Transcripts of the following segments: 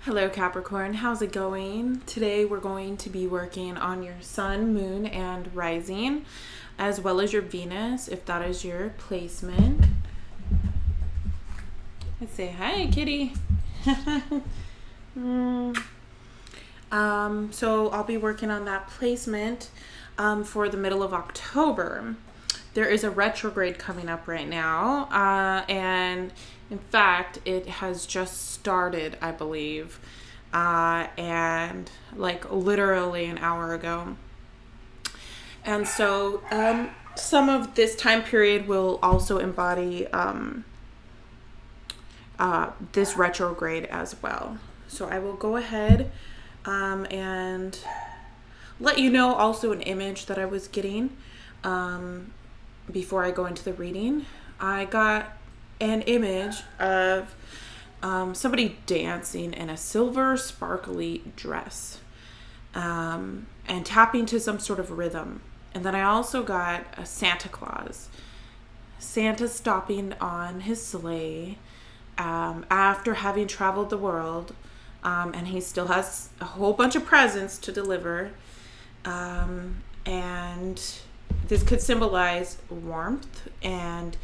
Hello Capricorn, how's it going? Today we're going to be working on your sun, moon, and rising, as well as your Venus, if that is your placement. Let's say hi, kitty. So I'll be working on that placement for the middle of October. There is a retrograde coming up right now, and in fact, it has just started, I believe, and like literally an hour ago. And so some of this time period will also embody this retrograde as well. So I will go ahead and let you know also an image that I was getting before I go into the reading. I got an image of somebody dancing in a silver sparkly dress and tapping to some sort of rhythm. And then I also got a Santa Claus. Santa stopping on his sleigh after having traveled the world, and he still has a whole bunch of presents to deliver. And this could symbolize warmth and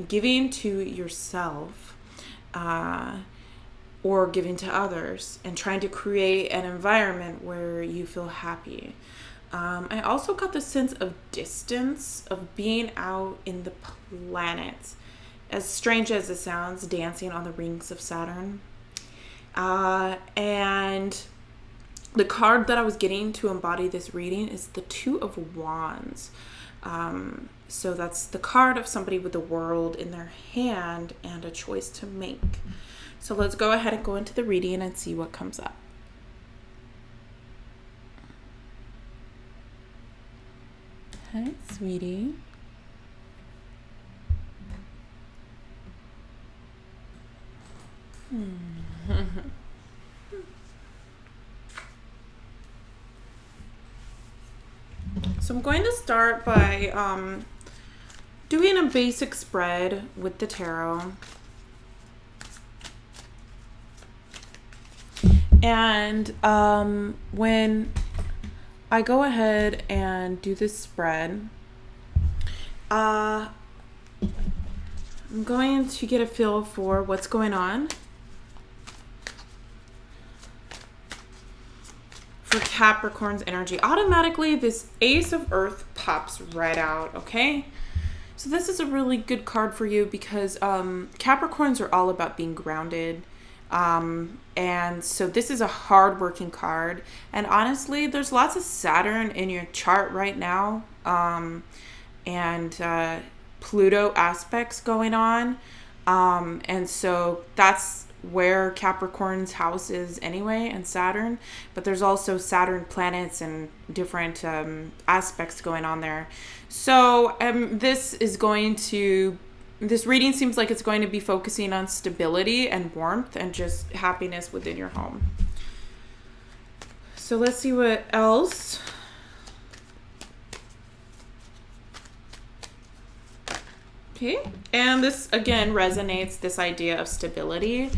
giving to yourself or giving to others and trying to create an environment where you feel happy. I also got the sense of distance, of being out in the planets. As strange as it sounds, dancing on the rings of Saturn. And the card that I was getting to embody this reading is the Two of Wands. So that's the card of somebody with the world in their hand and a choice to make. So let's go ahead and go into the reading and see what comes up. Hi, sweetie. So I'm going to start by doing a basic spread with the tarot. And when I go ahead and do this spread, I'm going to get a feel for what's going on for Capricorn's energy. Automatically, this Ace of Earth pops right out, okay? So this is a really good card for you because Capricorns are all about being grounded. And so this is a hard-working card. And honestly, there's lots of Saturn in your chart right now. And Pluto aspects going on. And so that's where Capricorn's house is anyway, and Saturn. But there's also Saturn planets and different aspects going on there. So this reading seems like it's going to be focusing on stability and warmth and just happiness within your home. So let's see what else. Okay, and this again resonates, this idea of stability.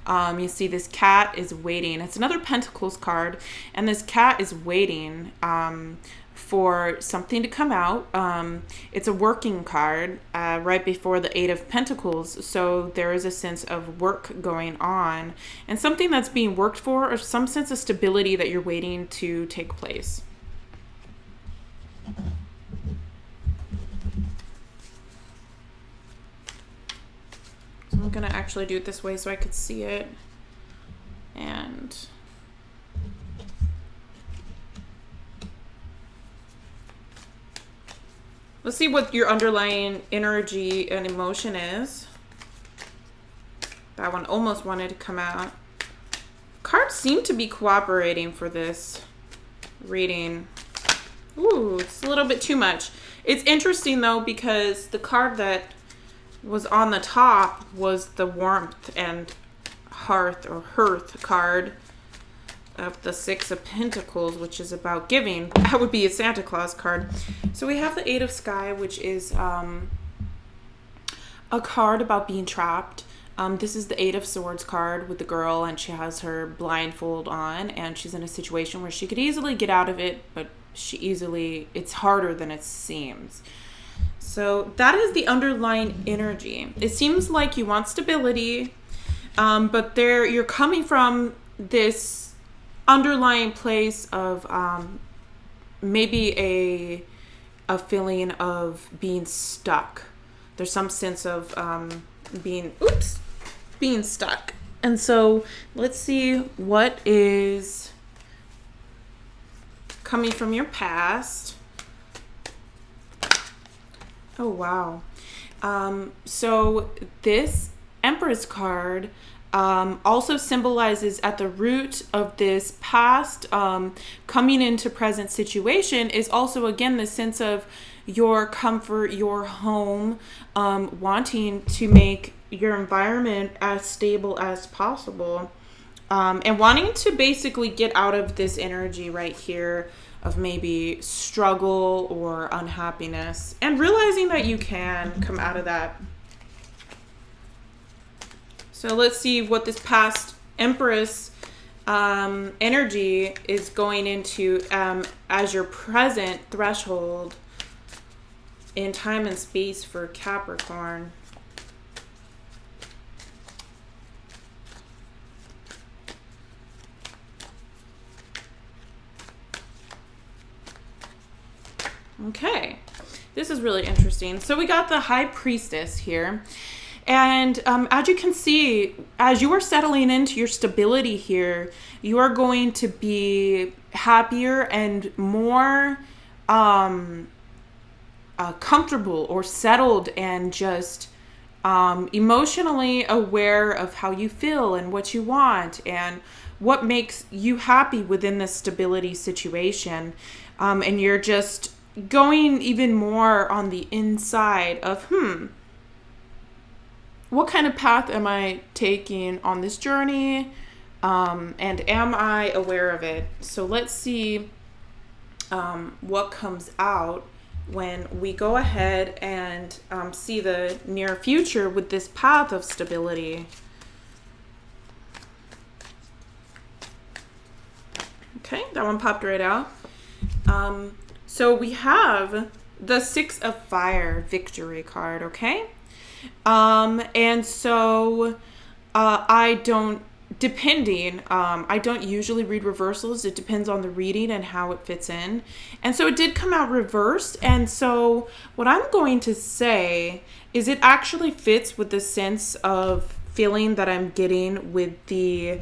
You see this cat is waiting. It's another Pentacles card, and this cat is waiting for something to come out. It's a working card right before the Eight of Pentacles, so there is a sense of work going on and something that's being worked for, or some sense of stability that you're waiting to take place. So I'm going to actually do it this way so I could see it. And let's see what your underlying energy and emotion is. That one almost wanted to come out. Cards seem to be cooperating for this reading. Ooh, it's a little bit too much. It's interesting though, because the card that was on the top was the warmth and hearth or hearth card of the Six of Pentacles, which is about giving. That would be a Santa Claus card. So we have the Eight of Sky, which is a card about being trapped. This is the Eight of Swords card with the girl, and she has her blindfold on, and she's in a situation where she could easily get out of it, but it's harder than it seems. So that is the underlying energy. It seems like you want stability, but you're coming from this underlying place of maybe a feeling of being stuck. There's some sense of being stuck. And so let's see what is coming from your past. Oh, wow. So this Empress card also symbolizes at the root of this past coming into present situation is also, again, the sense of your comfort, your home, wanting to make your environment as stable as possible, and wanting to basically get out of this energy right here of maybe struggle or unhappiness, and realizing that you can come out of that. So let's see what this past Empress energy is going into as your present threshold in time and space for Capricorn. Okay, this is really interesting. So we got the High Priestess here. And as you can see, as you are settling into your stability here, you are going to be happier and more comfortable or settled, and just emotionally aware of how you feel and what you want and what makes you happy within this stability situation. And you're just going even more on the inside of, what kind of path am I taking on this journey? And am I aware of it? So let's see what comes out when we go ahead and see the near future with this path of stability. Okay, that one popped right out. So we have the Six of Fire Victory card, okay? And so I don't usually read reversals. It depends on the reading and how it fits in. And so it did come out reversed. And so what I'm going to say is it actually fits with the sense of feeling that I'm getting with the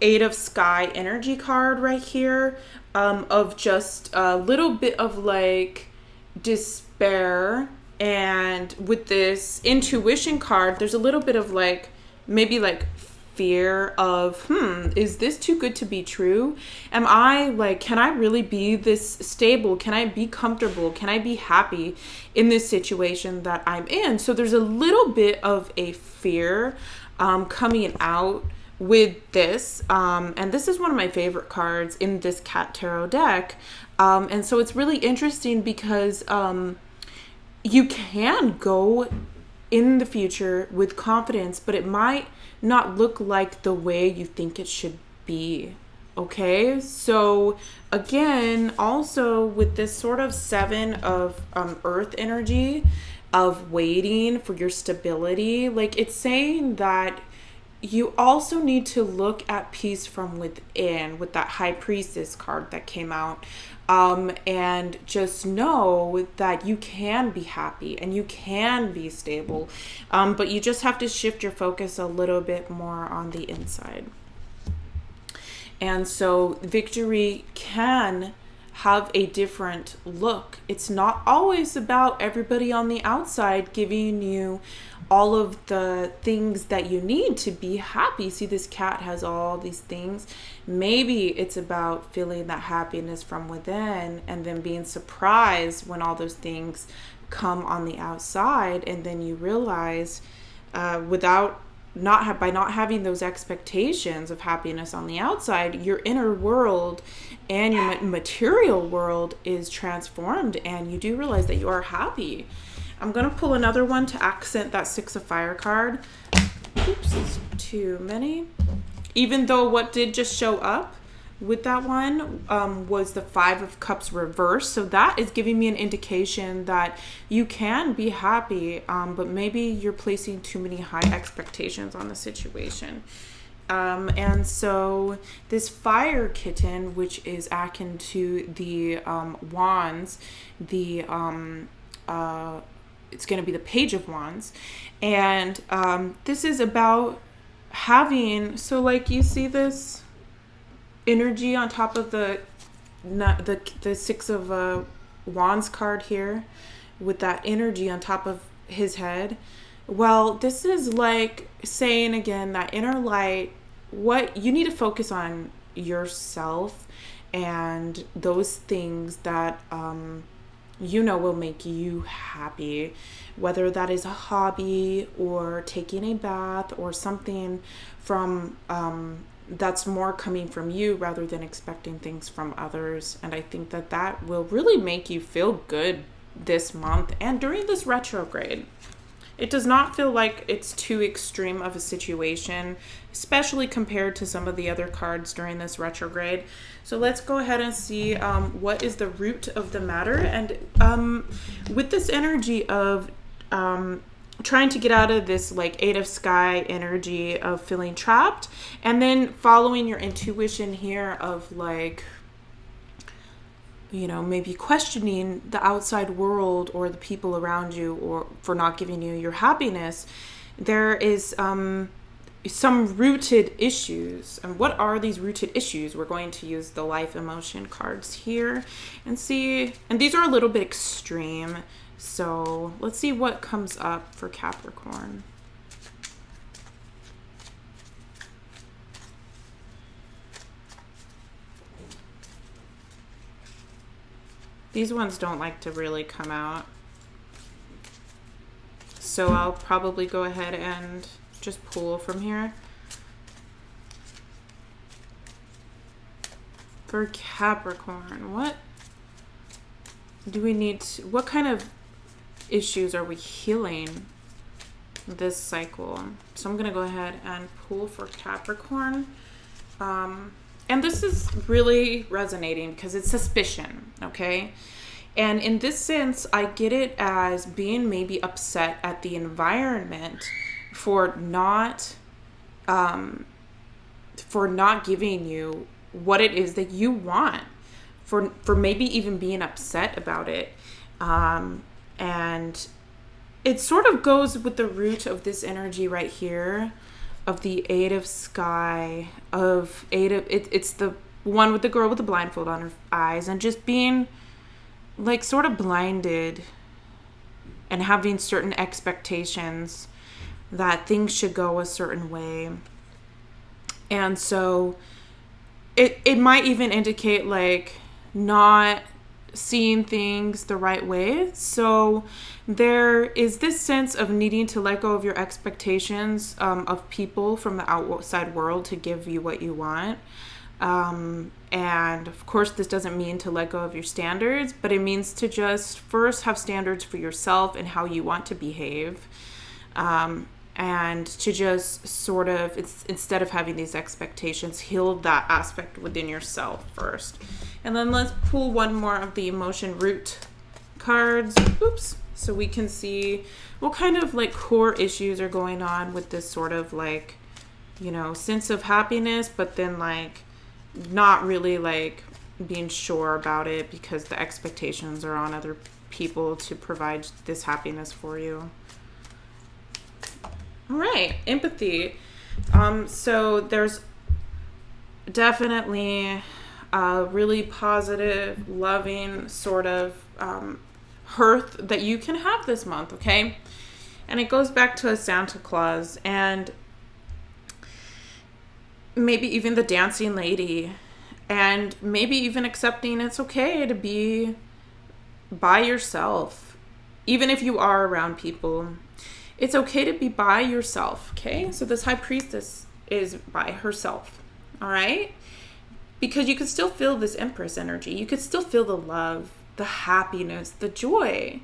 Eight of Sky energy card right here, of just a little bit of like despair. And with this intuition card, there's a little bit of like, maybe like fear of, is this too good to be true? Can I really be this stable? Can I be comfortable? Can I be happy in this situation that I'm in? So there's a little bit of a fear coming out with this. And this is one of my favorite cards in this Cat Tarot deck. And so it's really interesting because you can go in the future with confidence, but it might not look like the way you think it should be. Okay, so again, also with this sort of Seven of Earth energy of waiting for your stability, like it's saying that you also need to look at peace from within with that High Priestess card that came out. And just know that you can be happy and you can be stable. But you just have to shift your focus a little bit more on the inside. And so victory can have a different look. It's not always about everybody on the outside giving you all of the things that you need to be happy. See, this cat has all these things. Maybe it's about feeling that happiness from within and then being surprised when all those things come on the outside, and then you realize by not having those expectations of happiness on the outside, your inner world and your material world is transformed, and you do realize that you are happy. I'm going to pull another one to accent that Six of Fire card. Oops, it's too many. Even though what did just show up with that one was the Five of Cups reversed. So that is giving me an indication that you can be happy, but maybe you're placing too many high expectations on the situation. And so this fire kitten, which is akin to the wands, it's going to be the Page of Wands. And this is about having, so like you see this energy on top of the Six of Wands card here, with that energy on top of his head. Well, this is like saying again that inner light, what you need to focus on yourself and those things that will make you happy, whether that is a hobby or taking a bath or something from that's more coming from you rather than expecting things from others. And I think that that will really make you feel good this month and during this retrograde. It does not feel like it's too extreme of a situation, especially compared to some of the other cards during this retrograde. So let's go ahead and see what is the root of the matter. And with this energy of trying to get out of this like Eight of Sky energy of feeling trapped, and then following your intuition here of like, maybe questioning the outside world or the people around you or for not giving you your happiness, there is some rooted issues. And what are these rooted issues? We're going to use the life emotion cards here and see, and these are a little bit extreme. So let's see what comes up for Capricorn. These ones don't like to really come out. So I'll probably go ahead and just pull from here. For Capricorn, what do we need to, what kind of issues are we healing this cycle? So I'm going to go ahead and pull for Capricorn. And this is really resonating because it's suspicion, okay? And in this sense, I get it as being maybe upset at the environment for not giving you what it is that you want, for maybe even being upset about it. And it sort of goes with the root of this energy right here of the Eight of Sky, it's the one with the girl with the blindfold on her eyes and just being like sort of blinded and having certain expectations that things should go a certain way. And so it might even indicate like not seeing things the right way. So there is this sense of needing to let go of your expectations of people from the outside world to give you what you want. And of course, this doesn't mean to let go of your standards, but it means to just first have standards for yourself and how you want to behave. And to just sort of, instead of having these expectations, heal that aspect within yourself first. And then let's pull one more of the emotion root cards. Oops. So we can see what kind of like core issues are going on with this sort of like, sense of happiness, but then like not really like being sure about it because the expectations are on other people to provide this happiness for you. All right, empathy. So there's definitely a really positive, loving sort of hearth that you can have this month, okay? And it goes back to a Santa Claus and maybe even the dancing lady, and maybe even accepting it's okay to be by yourself, even if you are around people. It's okay to be by yourself, okay? So this high priestess is by herself, all right? Because you could still feel this Empress energy. You could still feel the love, the happiness, the joy.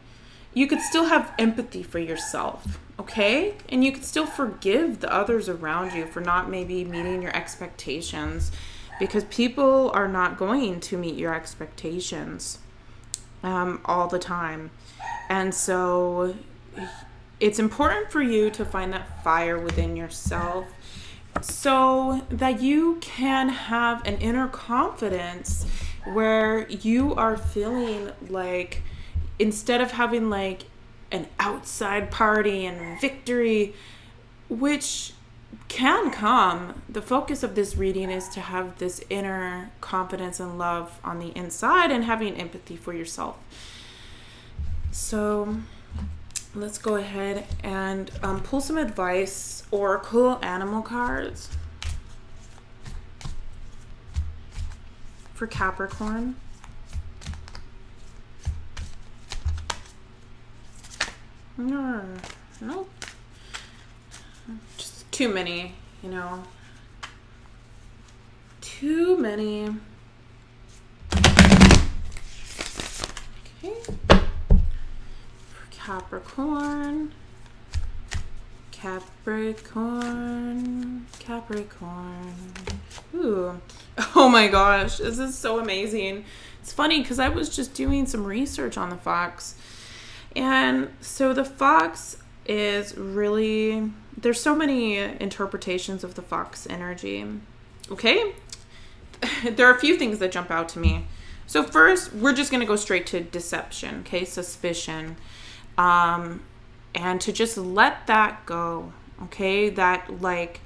you could still have empathy for yourself, okay? And you could still forgive the others around you for not maybe meeting your expectations, because people are not going to meet your expectations all the time. And so it's important for you to find that fire within yourself so that you can have an inner confidence where you are feeling like, instead of having like an outside party and victory, which can come, the focus of this reading is to have this inner confidence and love on the inside and having empathy for yourself. So let's go ahead and pull some advice, oracle animal cards for Capricorn. No, just too many, you know. Too many. Okay. For Capricorn. Ooh. Oh my gosh, this is so amazing. It's funny because I was just doing some research on the fox. And so the fox is really, there's so many interpretations of the fox energy. Okay? There are a few things that jump out to me. So first, we're just going to go straight to deception, okay? Suspicion. And to just let that go, okay? That like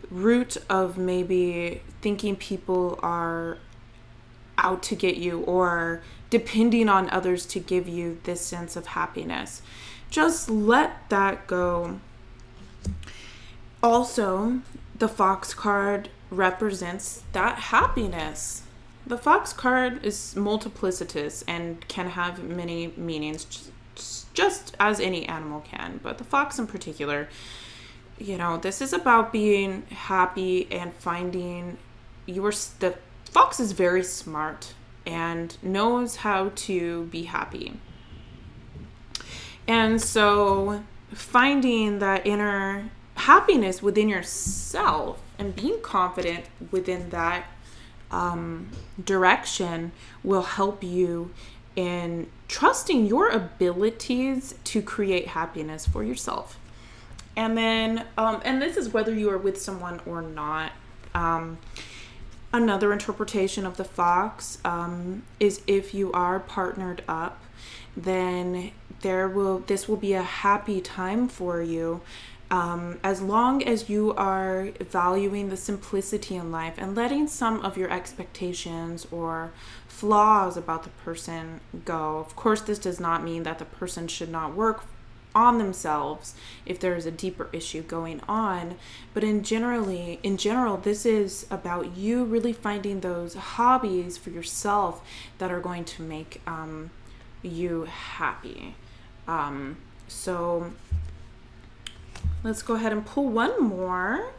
root of maybe thinking people are out to get you or depending on others to give you this sense of happiness. Just let that go. Also, the fox card represents that happiness. The fox card is multiplicitous and can have many meanings, just as any animal can, but the fox in particular, you know, this is about being happy and finding the fox is very smart and knows how to be happy. And so finding that inner happiness within yourself and being confident within that direction will help you in trusting your abilities to create happiness for yourself. And then, and this is whether you are with someone or not. Another interpretation of the fox is if you are partnered up, then this will be a happy time for you, as long as you are valuing the simplicity in life and letting some of your expectations or flaws about the person go. Of course, this does not mean that the person should not work on themselves if there is a deeper issue going on, but in general, this is about you really finding those hobbies for yourself that are going to make you happy. So let's go ahead and pull one more.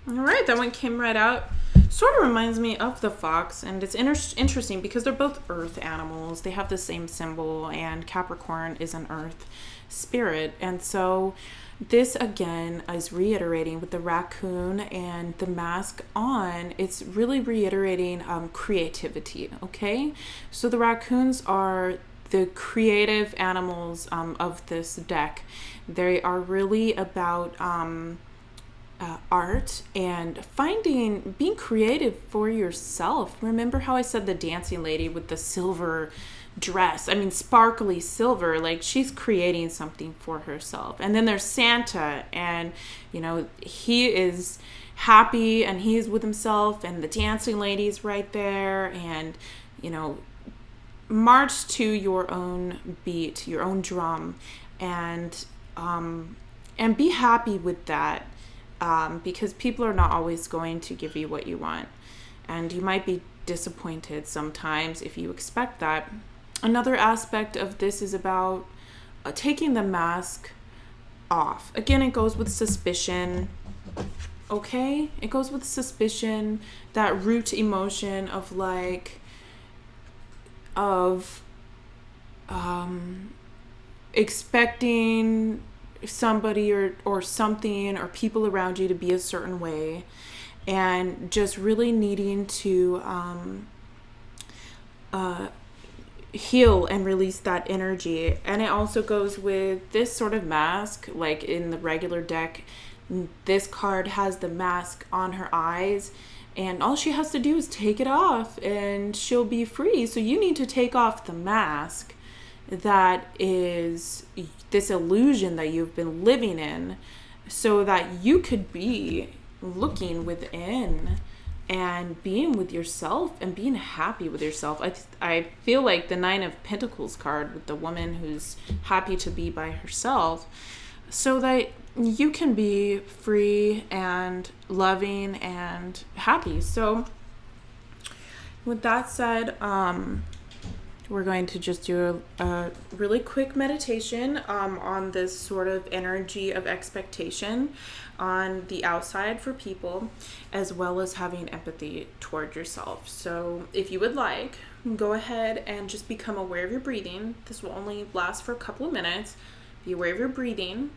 All right, that one came right out. Sort of reminds me of the fox, and it's interesting because they're both earth animals. They have the same symbol, and Capricorn is an earth spirit. And so this again is reiterating with the raccoon and the mask on. It's really reiterating creativity, okay? So the raccoons are the creative animals of this deck. They are really about art and being creative for yourself. Remember how I said the dancing lady with the silver dress? I mean, sparkly silver, like she's creating something for herself. And then there's Santa, and you know, he is happy and he's with himself, and the dancing lady's right there, and you know, march to your own beat, your own drum, and be happy with that. Because people are not always going to give you what you want. And you might be disappointed sometimes if you expect that. Another aspect of this is about taking the mask off. Again, it goes with suspicion. okay? It goes with suspicion, that root emotion of like, of expecting somebody or something or people around you to be a certain way, and just really needing to heal and release that energy. And it also goes with this sort of mask. Like in the regular deck, this card has the mask on her eyes, and all she has to do is take it off and she'll be free. So you need to take off the mask that is this illusion that you've been living in, so that you could be looking within and being with yourself and being happy with yourself. I feel like the Nine of Pentacles card with the woman who's happy to be by herself, so that you can be free and loving and happy. So with that said, we're going to just do a really quick meditation on this sort of energy of expectation on the outside for people, as well as having empathy toward yourself. So if you would like, go ahead and just become aware of your breathing. This will only last for a couple of minutes. Be aware of your breathing.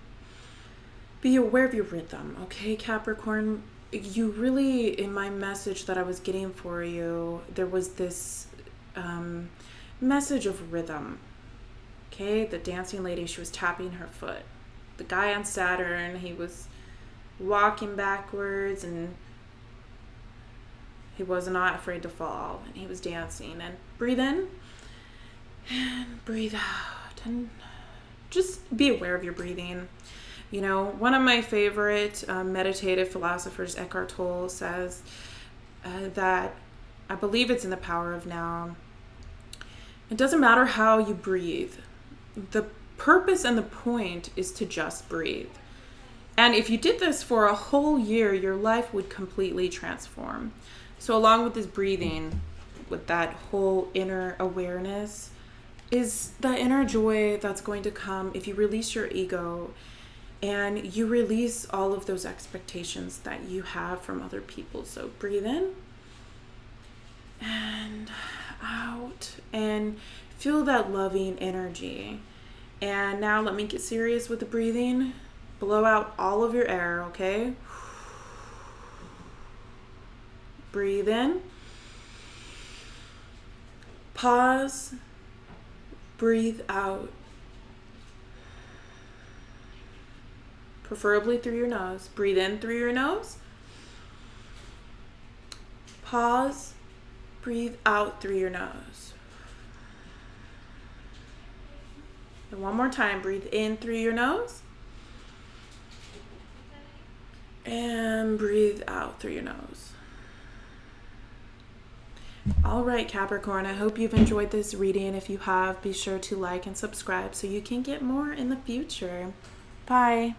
Be aware of your rhythm, okay, Capricorn? You really, in my message that I was getting for you, there was this message of rhythm, okay? The dancing lady, she was tapping her foot. The guy on Saturn, he was walking backwards, and he was not afraid to fall, and he was dancing. And breathe in and breathe out, and just be aware of your breathing. You know, one of my favorite meditative philosophers, Eckhart Tolle, says that, I believe it's in The Power of Now, it doesn't matter how you breathe. The purpose and the point is to just breathe. And if you did this for a whole year, your life would completely transform. So along with this breathing, with that whole inner awareness, is the inner joy that's going to come if you release your ego and you release all of those expectations that you have from other people. So breathe in and out and feel that loving energy. And now let me get serious with the breathing. Blow out all of your air, okay? Breathe in. Pause. Breathe out. Preferably through your nose. Breathe in through your nose. Pause. Breathe out through your nose. And one more time, breathe in through your nose. And breathe out through your nose. All right, Capricorn, I hope you've enjoyed this reading. If you have, be sure to like and subscribe so you can get more in the future. Bye.